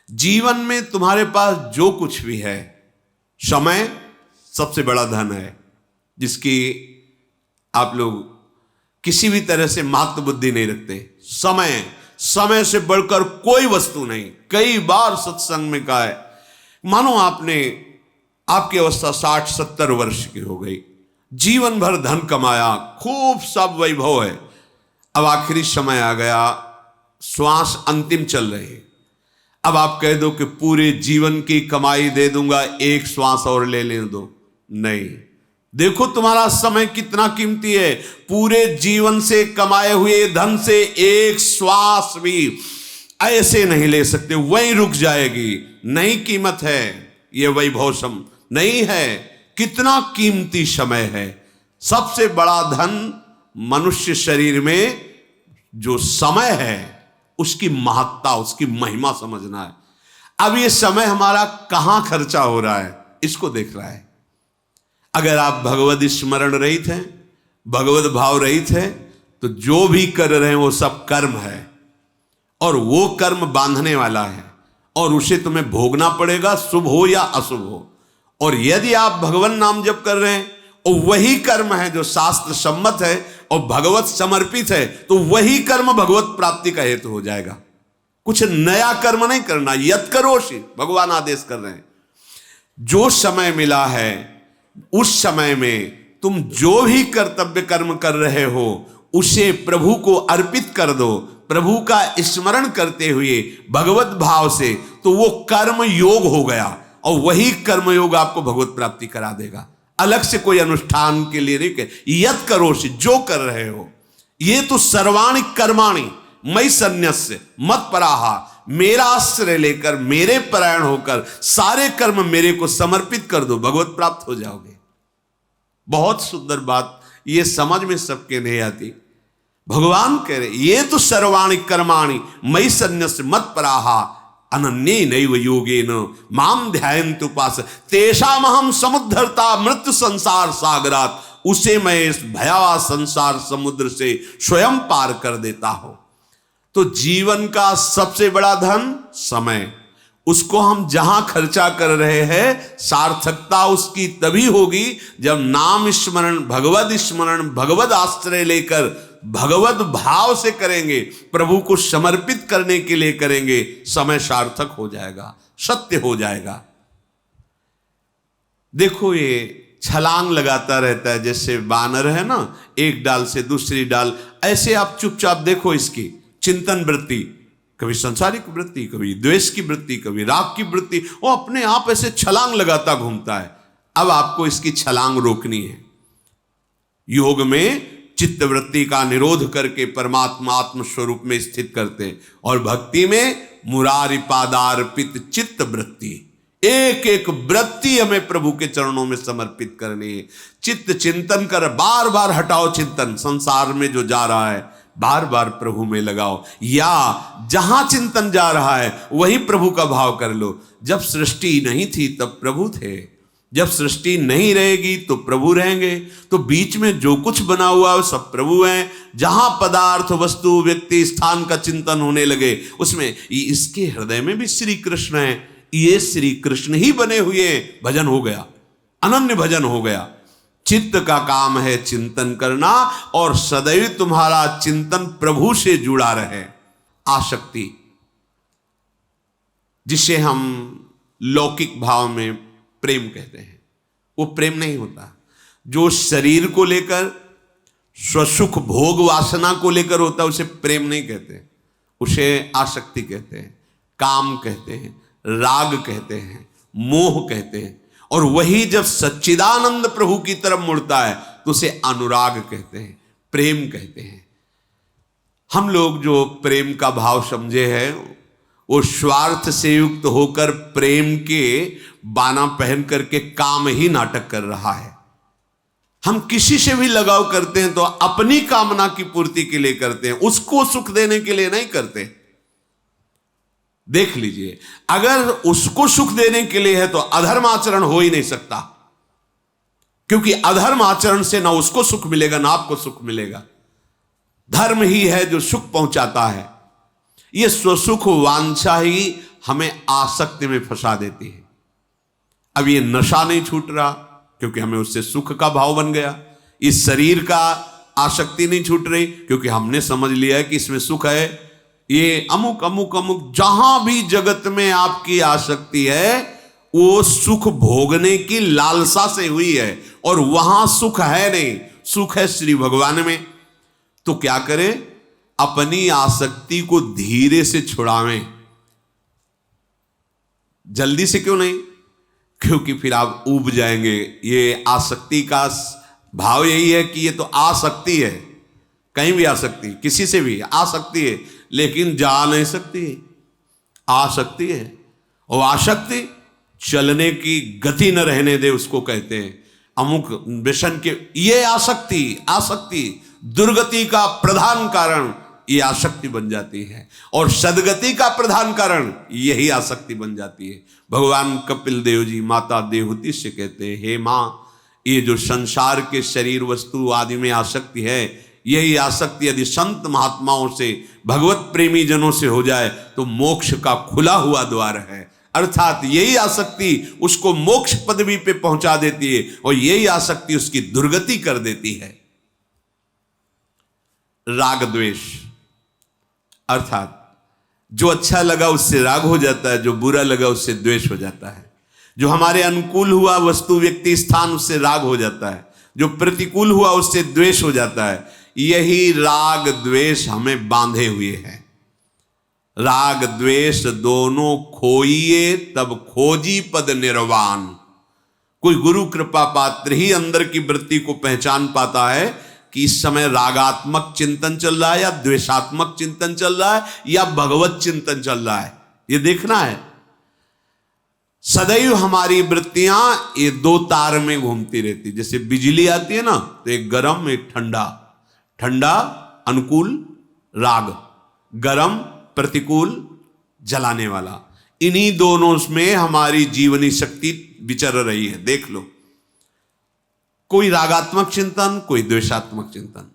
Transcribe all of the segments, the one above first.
जीवन में तुम्हारे पास जो कुछ भी है, समय सबसे बड़ा धन है, जिसकी आप लोग किसी भी तरह से महत्व बुद्धि नहीं रखते। समय से बढ़कर कोई वस्तु नहीं। कई बार सत्संग में कहा है, मानो आपकी अवस्था 60-70 वर्ष की हो गई, जीवन भर धन कमाया, खूब सब वैभव है, अब आखिरी समय आ गया, श्वास अंतिम चल रही है, अब आप कह दो कि पूरे जीवन की कमाई दे दूंगा, एक श्वास और ले लेने दो। नहीं, देखो तुम्हारा समय कितना कीमती है। पूरे जीवन से कमाए हुए धन से एक श्वास भी ऐसे नहीं ले सकते, वहीं रुक जाएगी। नहीं कीमत है, ये वैभव नहीं है। कितना कीमती समय है। सबसे बड़ा धन मनुष्य शरीर में जो समय है, उसकी महत्ता, उसकी महिमा समझना है। अब ये समय हमारा कहां खर्चा हो रहा है, इसको देख रहा है। अगर आप भगवत स्मरण रहित हैं, भगवत भाव रहित हैं, तो जो भी कर रहे हैं वो सब कर्म है, और वो कर्म बांधने वाला है, और उसे तुम्हें भोगना पड़ेगा, शुभ हो या अशुभ हो। और यदि आप भगवान नाम जप कर रहे हैं और वही कर्म है जो शास्त्र सम्मत है और भगवत समर्पित है, तो वही कर्म भगवत प्राप्ति का हेतु हो जाएगा। कुछ नया कर्म नहीं करना। यत करोषि, भगवान आदेश कर रहे हैं। जो समय मिला है उस समय में तुम जो भी कर्तव्य कर्म कर रहे हो उसे प्रभु को अर्पित कर दो, प्रभु का स्मरण करते हुए भगवत भाव से, तो वो कर्म योग हो गया, और वही कर्म योग आपको भगवत प्राप्ति करा देगा। अलग से कोई अनुष्ठान के लिए नहीं कहे। यत करोषि, जो कर रहे हो, ये तो सर्वाणि कर्माणि मयि सन्न्यस्य मत पराहा, मेरा आश्रय लेकर, मेरे परायण होकर सारे कर्म मेरे को समर्पित कर दो, भगवत प्राप्त हो जाओगे। बहुत सुंदर बात, ये समझ में सबके नहीं आती। भगवान कह रहे ये तो सर्वाणि कर्माणि मयि सन्न्यस्य मत पराहा अनन्येनैव योगेन माम ध्यायन्ति उपास तेषामहं समुद्धरता मृत्यु संसार सागरात, उसे मैं इस भयावह संसार समुद्र से स्वयं पार कर देता हूं। तो जीवन का सबसे बड़ा धन समय, उसको हम जहां खर्चा कर रहे हैं, सार्थकता उसकी तभी होगी जब नाम स्मरण, भगवत आश्रय लेकर भगवत भाव से करेंगे, प्रभु को समर्पित करने के लिए करेंगे। समय सार्थक हो जाएगा, सत्य हो जाएगा। देखो, ये छलांग लगाता रहता है, जैसे बानर है ना, एक डाल से दूसरी डाल, ऐसे आप चुपचाप देखो इसकी चिंतन वृत्ति, कभी संसारिक वृत्ति, कभी द्वेष की वृत्ति, कभी राग की वृत्ति, वो अपने आप ऐसे छलांग लगाता घूमता है। अब आपको इसकी छलांग रोकनी है। योग में चित्त वृत्ति का निरोध करके परमात्मा आत्म स्वरूप में स्थित करते हैं, और भक्ति में मुरारी पादार्पित चित्त वृत्ति, एक एक वृत्ति हमें प्रभु के चरणों में समर्पित करनी है। चित्त चिंतन कर, बार बार हटाओ चिंतन, संसार में जो जा रहा है बार बार प्रभु में लगाओ, या जहां चिंतन जा रहा है वही प्रभु का भाव कर लो। जब सृष्टि नहीं थी तब प्रभु थे, जब सृष्टि नहीं रहेगी तो प्रभु रहेंगे, तो बीच में जो कुछ बना हुआ है सब प्रभु हैं। जहां पदार्थ, वस्तु, व्यक्ति, स्थान का चिंतन होने लगे, उसमें इसके हृदय में भी श्री कृष्ण है, ये श्री कृष्ण ही बने हुए, भजन हो गया, अनन्य भजन हो गया। चित्त का काम है चिंतन करना, और सदैव तुम्हारा चिंतन प्रभु से जुड़ा रहे। आसक्ति, जिसे हम लौकिक भाव में प्रेम कहते हैं, वो प्रेम नहीं होता। जो शरीर को लेकर, स्वसुख भोग वासना को लेकर होता है, उसे प्रेम नहीं कहते, उसे आसक्ति कहते हैं, काम कहते हैं, राग कहते हैं, मोह कहते हैं। और वही जब सच्चिदानंद प्रभु की तरफ मुड़ता है तो उसे अनुराग कहते हैं, प्रेम कहते हैं। हम लोग जो प्रेम का भाव समझे हैं, वो स्वार्थ से युक्त होकर प्रेम के बाना पहन करके काम ही नाटक कर रहा है। हम किसी से भी लगाव करते हैं तो अपनी कामना की पूर्ति के लिए करते हैं, उसको सुख देने के लिए नहीं करते। देख लीजिए, अगर उसको सुख देने के लिए है तो अधर्म आचरण हो ही नहीं सकता, क्योंकि अधर्म आचरण से ना उसको सुख मिलेगा ना आपको सुख मिलेगा। धर्म ही है जो सुख पहुंचाता है। यह स्वसुख वांछा ही हमें आसक्ति में फंसा देती है। अब ये नशा नहीं छूट रहा क्योंकि हमें उससे सुख का भाव बन गया। इस शरीर का आसक्ति नहीं छूट रही क्योंकि हमने समझ लिया है कि इसमें सुख है। ये अमुक अमुक अमुक जहां भी जगत में आपकी आसक्ति है वो सुख भोगने की लालसा से हुई है और वहां सुख है नहीं, सुख है श्री भगवान में। तो क्या करें? अपनी आसक्ति को धीरे से छुड़ावें। जल्दी से क्यों नहीं? क्योंकि फिर आप ऊब जाएंगे। ये आसक्ति का भाव यही है कि ये तो आसक्ति है, कहीं भी आ सकती, किसी से भी आ सकती है, लेकिन जा नहीं सकती है। आसक्ति है और आसक्ति चलने की गति न रहने दे, उसको कहते हैं। अमुक व्यसन के ये आसक्ति दुर्गति का प्रधान कारण ये आसक्ति बन जाती है और सदगति का प्रधान कारण यही आसक्ति बन जाती है। भगवान कपिल देव जी माता देवहूति से कहते हैं, हे माँ, ये जो संसार के शरीर वस्तु आदि में आसक्ति है, यही आसक्ति यदि संत महात्माओं से भगवत प्रेमी जनों से हो जाए तो मोक्ष का खुला हुआ द्वार है। अर्थात यही आसक्ति उसको मोक्ष पदवी पे पहुंचा देती है और यही आसक्ति उसकी दुर्गति कर देती है। राग द्वेष अर्थात जो अच्छा लगा उससे राग हो जाता है, जो बुरा लगा उससे द्वेष हो जाता है। जो हमारे अनुकूल हुआ वस्तु व्यक्ति स्थान उससे राग हो जाता है, जो प्रतिकूल हुआ उससे द्वेष हो जाता है। यही राग द्वेष हमें बांधे हुए है। राग द्वेष दोनों खोइए तब खोजी पद निर्वाण। कोई गुरु कृपा पात्र ही अंदर की वृत्ति को पहचान पाता है कि इस समय रागात्मक चिंतन चल रहा है या द्वेषात्मक चिंतन चल रहा है या भगवत चिंतन चल रहा है, ये देखना है। सदैव हमारी वृत्तियां ये दो तार में घूमती रहती। जैसे बिजली आती है ना, तो एक गर्म एक ठंडा, ठंडा अनुकूल राग, गर्म प्रतिकूल जलाने वाला। इन्हीं दोनों में हमारी जीवनी शक्ति विचर रही है। देख लो, कोई रागात्मक चिंतन, कोई द्वेषात्मक चिंतन।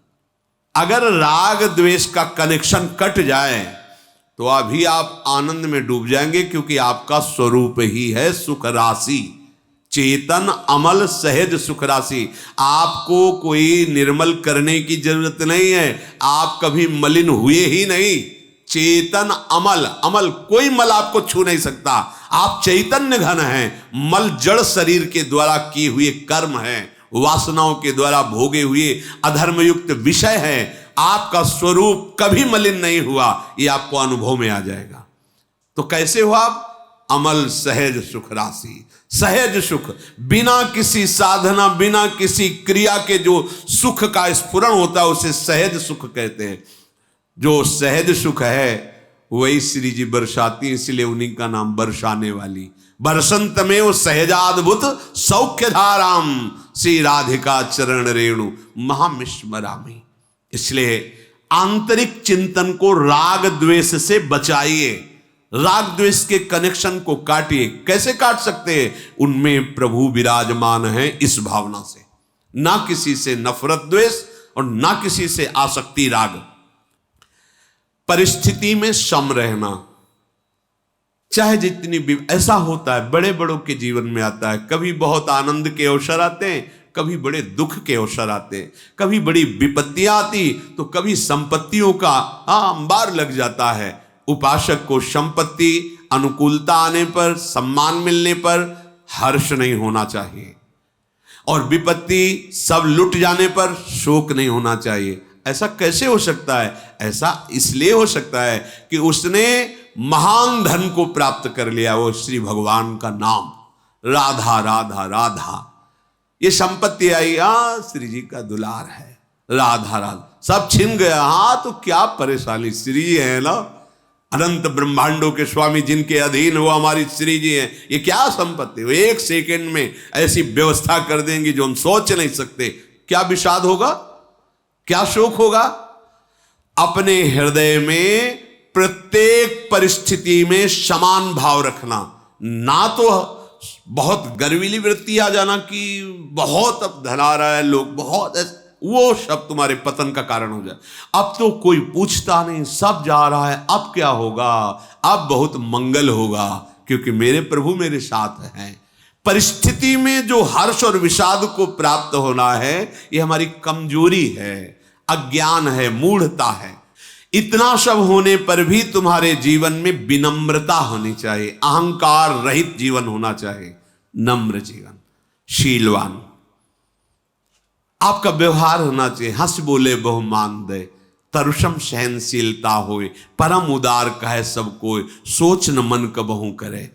अगर राग द्वेष का कनेक्शन कट जाए तो अभी आप आनंद में डूब जाएंगे, क्योंकि आपका स्वरूप ही है सुख राशि, चेतन अमल सहज सुख राशि। आपको कोई निर्मल करने की जरूरत नहीं है, आप कभी मलिन हुए ही नहीं। चेतन अमल, अमल कोई मल आपको छू नहीं सकता। आप चैतन्य घन हैं। मल जड़ शरीर के द्वारा किए हुए कर्म है, वासनाओं के द्वारा भोगे हुए अधर्मयुक्त विषय है। आपका स्वरूप कभी मलिन नहीं हुआ, ये आपको अनुभव में आ जाएगा। तो कैसे हुआ? अमल सहज सुख राशि, सहज सुख, बिना किसी साधना बिना किसी क्रिया के जो सुख का स्फुरण होता है उसे सहज सुख कहते हैं। जो सहज सुख है वही श्री जी बरसाती, इसलिए उन्हीं का नाम बरसाने वाली। बरसंत में वो सहजाद्भुत सौख्य धाराम श्री राधिका चरण रेणु महामिश्मरामी। इसलिए आंतरिक चिंतन को राग द्वेष से बचाइए, राग द्वेष के कनेक्शन को काटिए। कैसे काट सकते हैं? उनमें प्रभु विराजमान है, इस भावना से, ना किसी से नफरत द्वेष और ना किसी से आसक्ति राग। परिस्थिति में सम रहना, चाहे जितनी भी, ऐसा होता है बड़े बड़ों के जीवन में आता है। कभी बहुत आनंद के अवसर आते हैं, कभी बड़े दुख के अवसर आते हैं, कभी बड़ी विपत्तियां आती तो कभी संपत्तियों का अंबार लग जाता है। उपासक को संपत्ति अनुकूलता आने पर, सम्मान मिलने पर हर्ष नहीं होना चाहिए, और विपत्ति सब लुट जाने पर शोक नहीं होना चाहिए। ऐसा कैसे हो सकता है? ऐसा इसलिए हो सकता है कि उसने महान धन को प्राप्त कर लिया, वो श्री भगवान का नाम, राधा राधा राधा। ये संपत्ति आई, श्री जी का दुलार है, राधा राधा, सब छिन गया। तो क्या परेशानी, श्री जी है ना, अनंत ब्रह्मांडों के स्वामी, जिनके अधीन वो हमारी श्री जी हैं। ये क्या संपत्ति, वो एक सेकंड में ऐसी व्यवस्था कर देंगी जो हम सोच नहीं सकते। क्या विषाद होगा, क्या शोक होगा? अपने हृदय में प्रत्येक परिस्थिति में समान भाव रखना, ना तो बहुत गर्वीली वृत्ति आ जाना कि बहुत अब धन आ रहा है, लोग बहुत वो सब तुम्हारे पतन का कारण हो जाए। अब तो कोई पूछता नहीं, सब जा रहा है, अब क्या होगा, अब बहुत मंगल होगा क्योंकि मेरे प्रभु मेरे साथ हैं। परिस्थिति में जो हर्ष और विषाद को प्राप्त होना है, ये हमारी कमजोरी है, अज्ञान है, मूढ़ता है। इतना सब होने पर भी तुम्हारे जीवन में विनम्रता होनी चाहिए, अहंकार रहित जीवन होना चाहिए, नम्र जीवन, शीलवान। आपका व्यवहार होना चाहिए हंस बोले बहु मान दे, तरुषम सहनशीलता होए, परम उदार कहे सब कोई, सोच न मन कबहू करे।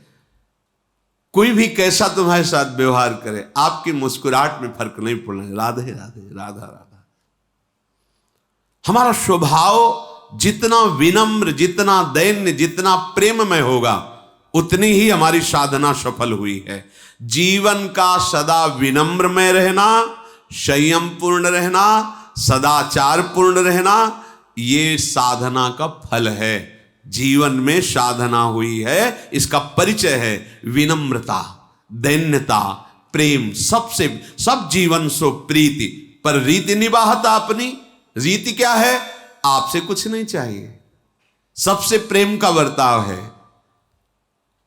कोई भी कैसा तुम्हारे साथ व्यवहार करे, आपकी मुस्कुराहट में फर्क नहीं पड़ना। राधे राधे, राधा राधा। हमारा स्वभाव जितना विनम्र, जितना दैन्य, जितना प्रेममय होगा, उतनी ही हमारी साधना सफल हुई है। जीवन का सदा विनम्र में रहना, संयम पूर्ण रहना, सदाचार पूर्ण रहना, ये साधना का फल है। जीवन में साधना हुई है, इसका परिचय है विनम्रता, दैन्यता, प्रेम। सबसे सब जीवन सो प्रीति, पर रीति निबाहता अपनी। रीति क्या है? आपसे कुछ नहीं चाहिए, सबसे प्रेम का बर्ताव है।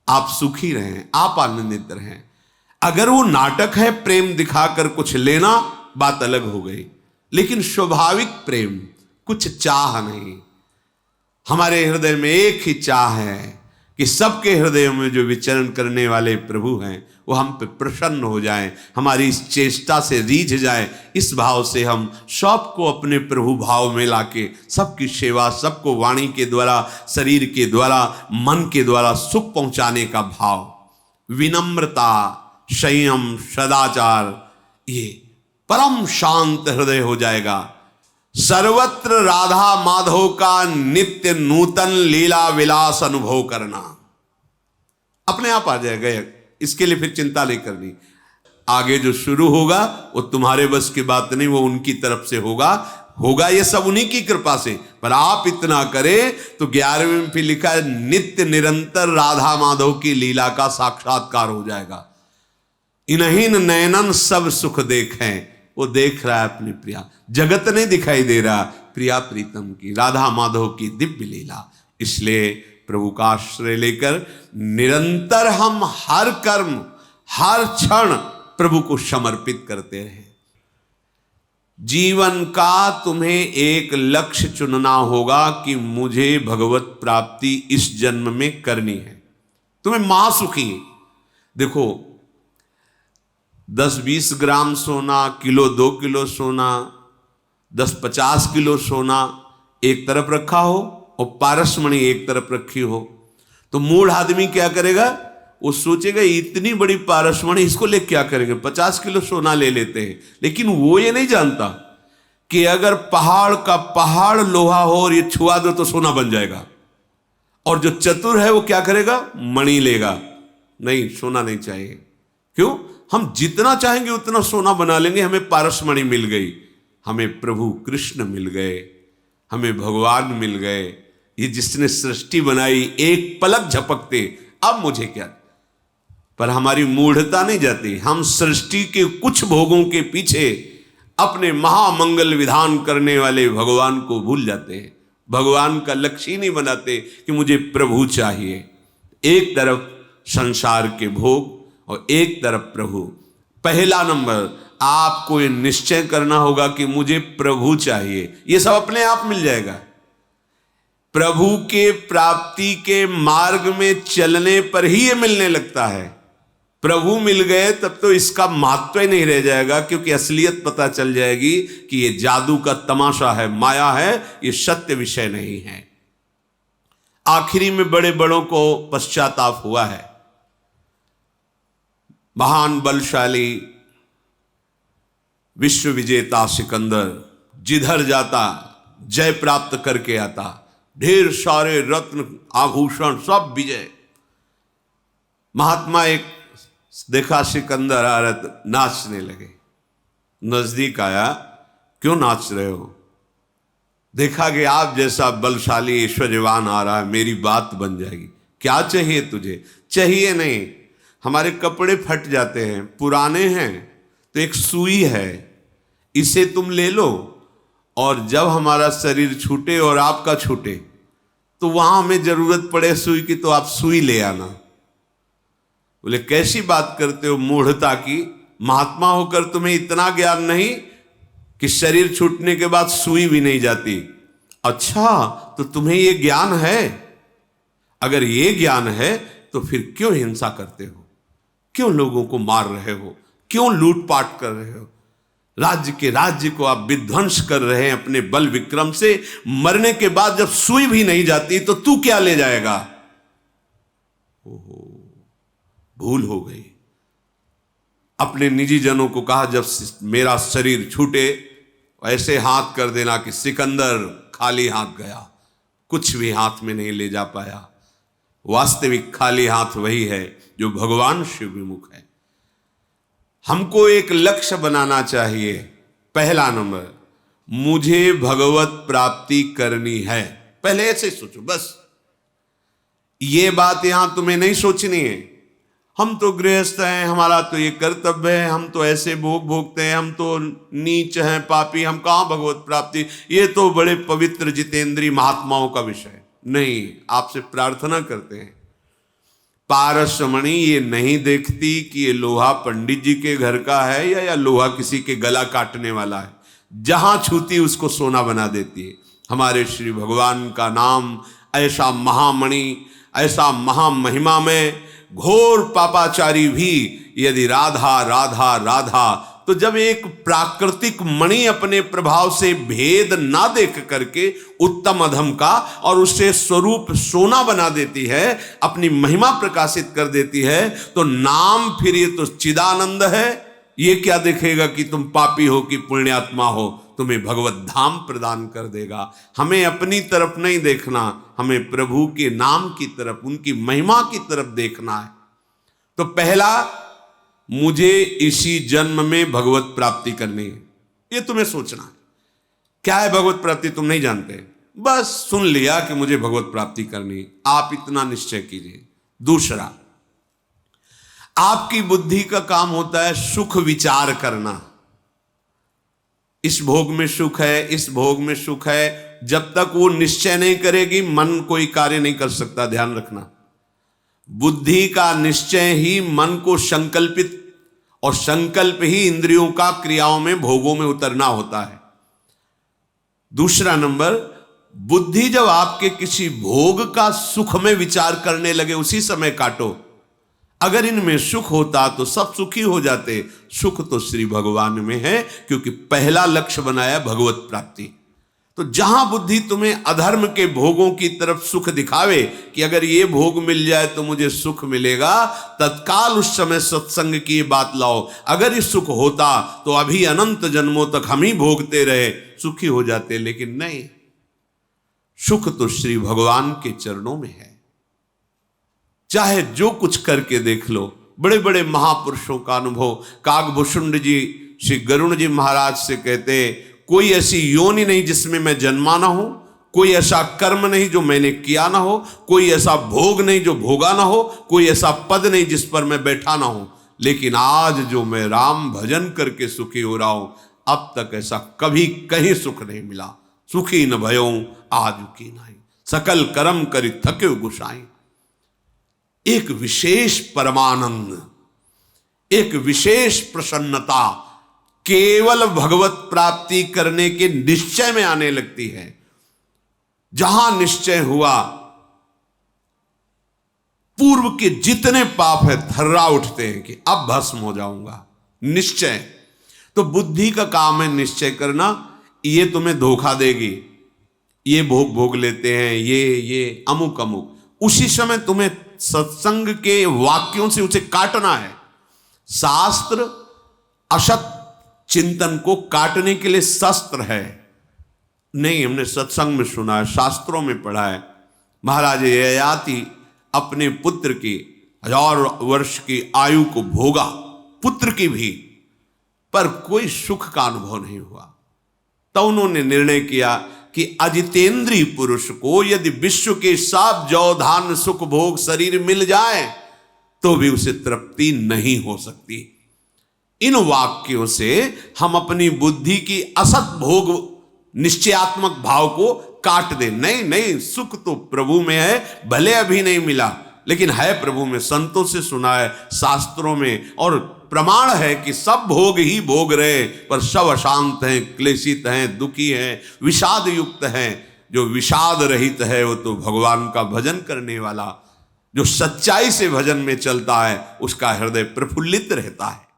आप सुखी रहें, आप आनंदित रहें। अगर वो नाटक है, प्रेम दिखाकर कुछ लेना, बात अलग हो गई। लेकिन स्वाभाविक प्रेम, कुछ चाह नहीं। हमारे हृदय में एक ही चाह है कि सबके हृदय में जो विचरण करने वाले प्रभु हैं वो हम पे प्रसन्न हो जाएं, हमारी इस चेष्टा से रीझ जाएं। इस भाव से हम सबको अपने प्रभु भाव में लाके सबकी सेवा, सबको वाणी के द्वारा, शरीर के द्वारा, मन के द्वारा सुख पहुंचाने का भाव, विनम्रता, संयम, सदाचार, ये परम शांत हृदय हो जाएगा। सर्वत्र राधा माधव का नित्य नूतन लीला विलास अनुभव करना अपने आप आ जाएगा। इसके लिए फिर चिंता नहीं करनी। आगे जो शुरू होगा वो तुम्हारे बस की बात नहीं, वो उनकी तरफ से होगा ये सब उन्हीं की कृपा से। पर आप इतना करें तो 11वें में फिर लिखा है, नित्य निरंतर राधा माधव की लीला का साक्षात्कार हो जाएगा। इन्हीन नयनन सब सुख देखें, वो देख रहा है अपनी प्रिया, जगत नहीं दिखाई दे रहा, प्रिया प्रीतम की, राधा माधव की दिव्य लीला। इसलिए प्रभु का आश्रय लेकर निरंतर हम हर कर्म, हर क्षण प्रभु को समर्पित करते रहे। जीवन का तुम्हें एक लक्ष्य चुनना होगा कि मुझे भगवत प्राप्ति इस जन्म में करनी है। तुम्हें महासुखी, देखो 10-20 ग्राम सोना, किलो 2 किलो सोना, 10-50 किलो सोना एक तरफ रखा हो और पारसमणि एक तरफ रखी हो, तो मूढ़ आदमी क्या करेगा? वो सोचेगा इतनी बड़ी पारसमणि इसको ले क्या करेंगे, 50 किलो सोना ले लेते हैं। लेकिन वो ये नहीं जानता कि अगर पहाड़ का पहाड़ लोहा हो और ये छुआ दो तो सोना बन जाएगा। और जो चतुर है वो क्या करेगा? मणि लेगा। नहीं, सोना नहीं चाहिए। क्यों? हम जितना चाहेंगे उतना सोना बना लेंगे। हमें पारसमणि मिल गई, हमें प्रभु कृष्ण मिल गए, हमें भगवान मिल गए। ये जिसने सृष्टि बनाई, एक पलक झपकते, अब मुझे क्या। पर हमारी मूढ़ता नहीं जाती। हम सृष्टि के कुछ भोगों के पीछे अपने महामंगल विधान करने वाले भगवान को भूल जाते हैं। भगवान का लक्ष्य ही नहीं बनाते कि मुझे प्रभु चाहिए। एक तरफ संसार के भोग और एक तरफ प्रभु। पहला नंबर, आपको ये निश्चय करना होगा कि मुझे प्रभु चाहिए। ये सब अपने आप मिल जाएगा। प्रभु के प्राप्ति के मार्ग में चलने पर ही ये मिलने लगता है। प्रभु मिल गए तब तो इसका महत्व ही नहीं रह जाएगा, क्योंकि असलियत पता चल जाएगी कि ये जादू का तमाशा है, माया है, ये सत्य विषय नहीं है। आखिरी में बड़े बड़ों को पश्चाताप हुआ है। महान बलशाली विश्व विजेता सिकंदर जिधर जाता जय प्राप्त करके आता, ढेर सारे रत्न आभूषण सब विजय। महात्मा एक देखा सिकंदर आ रहा, नाचने लगे। नजदीक आया, क्यों नाच रहे हो? देखा कि आप जैसा बलशाली ऐश्वर्यवान आ रहा है, मेरी बात बन जाएगी। क्या चाहिए तुझे? चाहिए नहीं, हमारे कपड़े फट जाते हैं, पुराने हैं, तो एक सुई है, इसे तुम ले लो, और जब हमारा शरीर छूटे और आपका छूटे तो वहां हमें जरूरत पड़े सुई की तो आप सुई ले आना। बोले कैसी बात करते हो मूढ़ता की, महात्मा होकर तुम्हें इतना ज्ञान नहीं कि शरीर छूटने के बाद सुई भी नहीं जाती। अच्छा, तो तुम्हें ये ज्ञान है? अगर ये ज्ञान है तो फिर क्यों हिंसा करते हो, क्यों लोगों को मार रहे हो, क्यों लूटपाट कर रहे हो? राज्य को आप विध्वंस कर रहे हैं अपने बल विक्रम से। मरने के बाद जब सुई भी नहीं जाती तो तू क्या ले जाएगा? ओहो, भूल हो गई। अपने निजी जनों को कहा जब मेरा शरीर छूटे ऐसे हाथ कर देना कि सिकंदर खाली हाथ गया, कुछ भी हाथ में नहीं ले जा पाया। वास्तविक खाली हाथ वही है जो भगवान शिव विमुख है। हमको एक लक्ष्य बनाना चाहिए। पहला नंबर, मुझे भगवत प्राप्ति करनी है। पहले ऐसे सोचो, बस ये बात यहां तुम्हें नहीं सोचनी है हम तो गृहस्थ हैं, हमारा तो ये कर्तव्य है, हम तो ऐसे भोग भोगते हैं, हम तो नीच हैं, पापी, हम कहां भगवत प्राप्ति। ये तो बड़े पवित्र जितेंद्रीय महात्माओं का विषय नहीं। आपसे प्रार्थना करते हैं, पारसमणि ये नहीं देखती कि ये लोहा पंडित जी के घर का है या लोहा किसी के गला काटने वाला है। जहां छूती उसको सोना बना देती है। हमारे श्री भगवान का नाम ऐसा महामणि, ऐसा महामहिमा में घोर पापाचारी भी यदि राधा राधा राधा, तो जब एक प्राकृतिक मणि अपने प्रभाव से भेद ना देख करके उत्तम अधम का और उससे स्वरूप सोना बना देती है, अपनी महिमा प्रकाशित कर देती है, तो नाम फिर ये तो चिदानंद है। ये क्या देखेगा कि तुम पापी हो कि पुण्यात्मा हो, तुम्हें भगवत धाम प्रदान कर देगा। हमें अपनी तरफ नहीं देखना, हमें प्रभु के नाम की तरफ, उनकी महिमा की तरफ देखना है। तो पहला, मुझे इसी जन्म में भगवत प्राप्ति करनी है। ये तुम्हें सोचना है। क्या है भगवत प्राप्ति तुम नहीं जानते, बस सुन लिया कि मुझे भगवत प्राप्ति करनी है, आप इतना निश्चय कीजिए। दूसरा, आपकी बुद्धि का काम होता है सुख विचार करना। इस भोग में सुख है, इस भोग में सुख है। जब तक वो निश्चय नहीं करेगी मन कोई कार्य नहीं कर सकता। ध्यान रखना, बुद्धि का निश्चय ही मन को संकल्पित, और संकल्प ही इंद्रियों का क्रियाओं में भोगों में उतरना होता है। दूसरा नंबर, बुद्धि जब आपके किसी भोग का सुख में विचार करने लगे उसी समय काटो। अगर इनमें सुख होता तो सब सुखी हो जाते। सुख तो श्री भगवान में है, क्योंकि पहला लक्ष्य बनाया भगवत प्राप्ति। तो जहां बुद्धि तुम्हें अधर्म के भोगों की तरफ सुख दिखावे कि अगर ये भोग मिल जाए तो मुझे सुख मिलेगा, तत्काल उस समय सत्संग की ये बात लाओ। अगर ये सुख होता तो अभी अनंत जन्मों तक हम ही भोगते रहे, सुखी हो जाते। लेकिन नहीं, सुख तो श्री भगवान के चरणों में है। चाहे जो कुछ करके देख लो। बड़े बड़े महापुरुषों का अनुभव, कागभूषुंड जी श्री गरुण जी महाराज से कहते, कोई ऐसी योनि नहीं जिसमें मैं जन्मा ना हो, कोई ऐसा कर्म नहीं जो मैंने किया ना हो, कोई ऐसा भोग नहीं जो भोगा ना हो, कोई ऐसा पद नहीं जिस पर मैं बैठा ना हो, लेकिन आज जो मैं राम भजन करके सुखी हो रहा हूं, अब तक ऐसा कभी कहीं सुख नहीं मिला। सुखी न भयों आज की नहीं, सकल कर्म करी थके गुसाई। एक विशेष परमानंद, एक विशेष प्रसन्नता केवल भगवत प्राप्ति करने के निश्चय में आने लगती है। जहां निश्चय हुआ, पूर्व के जितने पाप है थर्रा उठते हैं कि अब भस्म हो जाऊंगा। निश्चय तो बुद्धि का काम है, निश्चय करना। ये तुम्हें धोखा देगी, ये भोग भोग लेते हैं, ये अमुक अमुक। उसी समय तुम्हें सत्संग के वाक्यों से उसे काटना है। शास्त्र असत चिंतन को काटने के लिए शस्त्र है। नहीं, हमने सत्संग में सुना है, शास्त्रों में पढ़ा है। महाराज ययाति अपने पुत्र की 1000 वर्ष की आयु को भोगा, पुत्र की भी, पर कोई सुख का अनुभव नहीं हुआ। तो उन्होंने निर्णय किया कि अजितेंद्रीय पुरुष को यदि विश्व के सब जौ धान सुख भोग शरीर मिल जाए तो भी उसे तृप्ति नहीं हो सकती। इन वाक्यों से हम अपनी बुद्धि की असत भोग निश्चयात्मक भाव को काट दें। नहीं नहीं, सुख तो प्रभु में है, भले अभी नहीं मिला लेकिन है प्रभु में, संतों से सुना है, शास्त्रों में, और प्रमाण है कि सब भोग ही भोग रहे पर सब अशांत हैं, क्लेशित हैं, दुखी हैं, विषाद युक्त हैं। जो विषाद रहित है वो तो भगवान का भजन करने वाला, जो सच्चाई से भजन में चलता है उसका हृदय प्रफुल्लित रहता है।